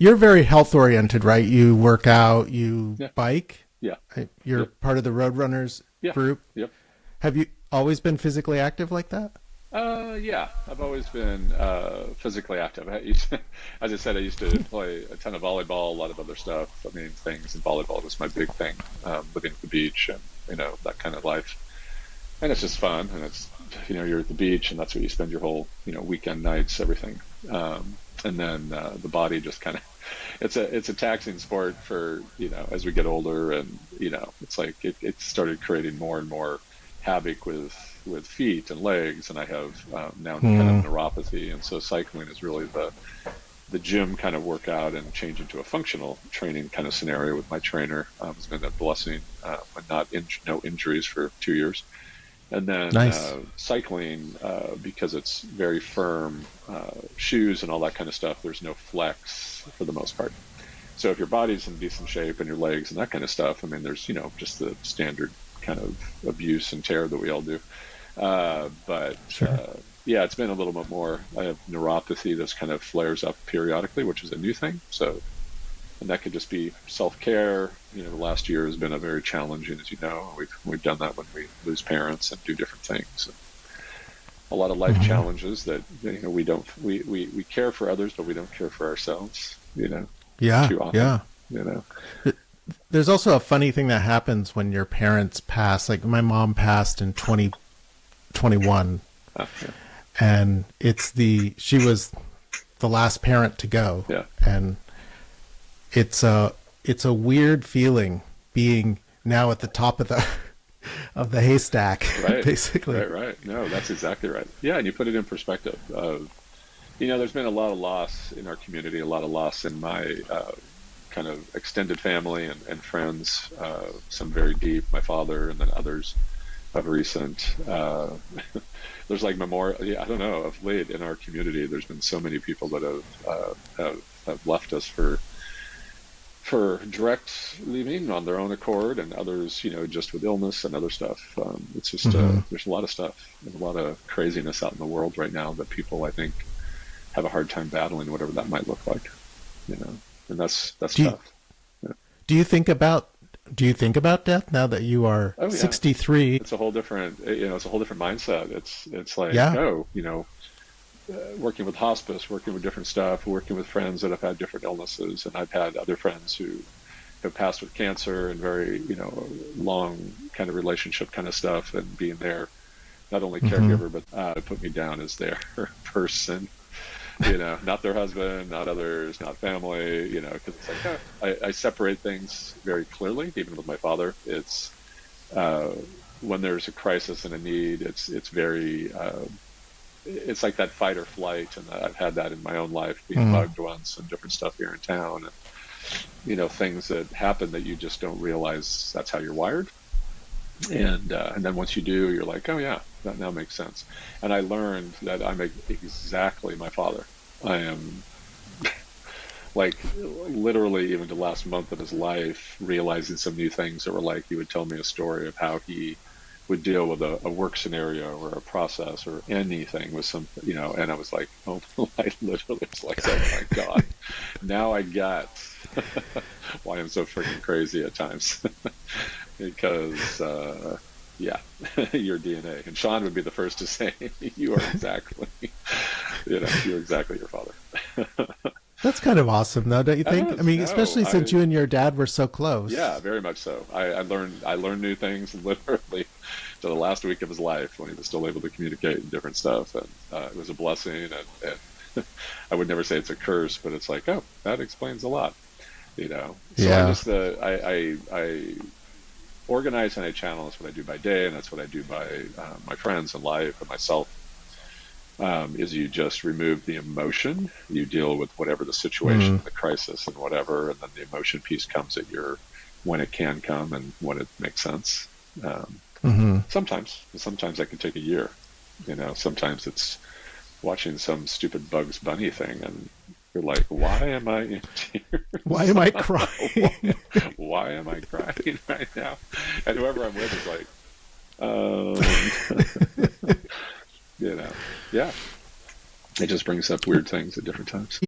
You're very health oriented, right? You work out, you Yeah. bike. Yeah. You're Yep. part of the Roadrunners Yeah. group. Yep. Have you always been physically active like that? Yeah, I've always been physically active. As I said, I used to play a ton of volleyball, a lot of other stuff. I mean, things, and volleyball was my big thing. Living at the beach and that kind of life, and it's just fun. And it's you're at the beach, and that's where you spend your whole weekend nights, everything. And then the body just kind of it's a taxing sport for as we get older, and it's like it started creating more and more havoc with feet and legs, and I have now kind of Hmm. neuropathy, and so cycling is really the gym kind of workout and change into a functional training kind of scenario with my trainer. It's been a blessing, but no injuries for 2 years. And then Nice. cycling, because it's very firm shoes and all that kind of stuff, there's no flex for the most part. So if your body's in decent shape and your legs and that kind of stuff, I mean, there's just the standard kind of abuse and tear that we all do. But Sure. yeah, it's been a little bit more. I have neuropathy that's kind of flares up periodically, which is a new thing. So, and that could just be self-care. The last year has been a very challenging, as you know. We've done that when we lose parents and do different things. A lot of life Hmm. challenges that we don't we care for others, but we don't care for ourselves. Yeah. Too often. Yeah. You know. There's also a funny thing that happens when your parents pass. Like my mom passed in 2021, Yeah. and she was the last parent to go, Yeah. and it's a weird feeling being now at the top of the of the haystack, Right. basically. Right. Right. No, that's exactly right. Yeah, and you put it in perspective. There's been a lot of loss in our community, a lot of loss in my kind of extended family and friends, some very deep, my father, and then others of recent. There's like memorial, yeah, I don't know, of late in our community, there's been so many people that have left us for direct leaving on their own accord, and others, just with illness and other stuff. It's just, Hmm. there's a lot of stuff, there's a lot of craziness out in the world right now that people, I think, have a hard time battling, whatever that might look like, and that's Do you, tough. Yeah. do you think about do you think about death now that you are Oh yeah, 63? it's a whole different, it's a whole different mindset. It's like, Yeah. oh, working with hospice, working with different stuff, working with friends that have had different illnesses, and I've had other friends who have passed with cancer and very, long kind of relationship kind of stuff, and being there, not only Hmm. caregiver, but put me down as their person, not their husband, not others, not family, because it's like, I separate things very clearly, even with my father. It's uh, when there's a crisis and a need, it's very, it's like that fight or flight, and I've had that in my own life, being Hmm. bugged once and different stuff here in town, and things that happen that you just don't realize that's how you're wired, and then once you do, you're like, oh yeah, that now makes sense. And I learned that I'm exactly my father. I am like literally even the last month of his life realizing some new things that were like he would tell me a story of how he would deal with a work scenario or a process or anything with some, and I was like, oh, I literally was like, oh my God, now I get why I'm so freaking crazy at times. Because, yeah, your DNA. And Sean would be the first to say, you are exactly, you're exactly your father. That's kind of awesome, though, don't you think? I mean, No, especially since you and your dad were so close. yeah, very much so. I learned new things literally to the last week of his life when he was still able to communicate and different stuff, and it was a blessing. And I would never say it's a curse, but it's like, oh, that explains a lot, So I Yeah. just I organize and I channel. That's what I do by day, and that's what I do by my friends and life and myself. Is you just remove the emotion, you deal with whatever the situation, Mm. the crisis, and whatever, and then the emotion piece comes at your when it can come and when it makes sense. Um, Hmm. sometimes that can take a year. Sometimes it's watching some stupid Bugs Bunny thing, and you're like, why am I in Why tears? am I crying? Why am I crying right now? And whoever I'm with is like, um, yeah, it just brings up weird things at different times.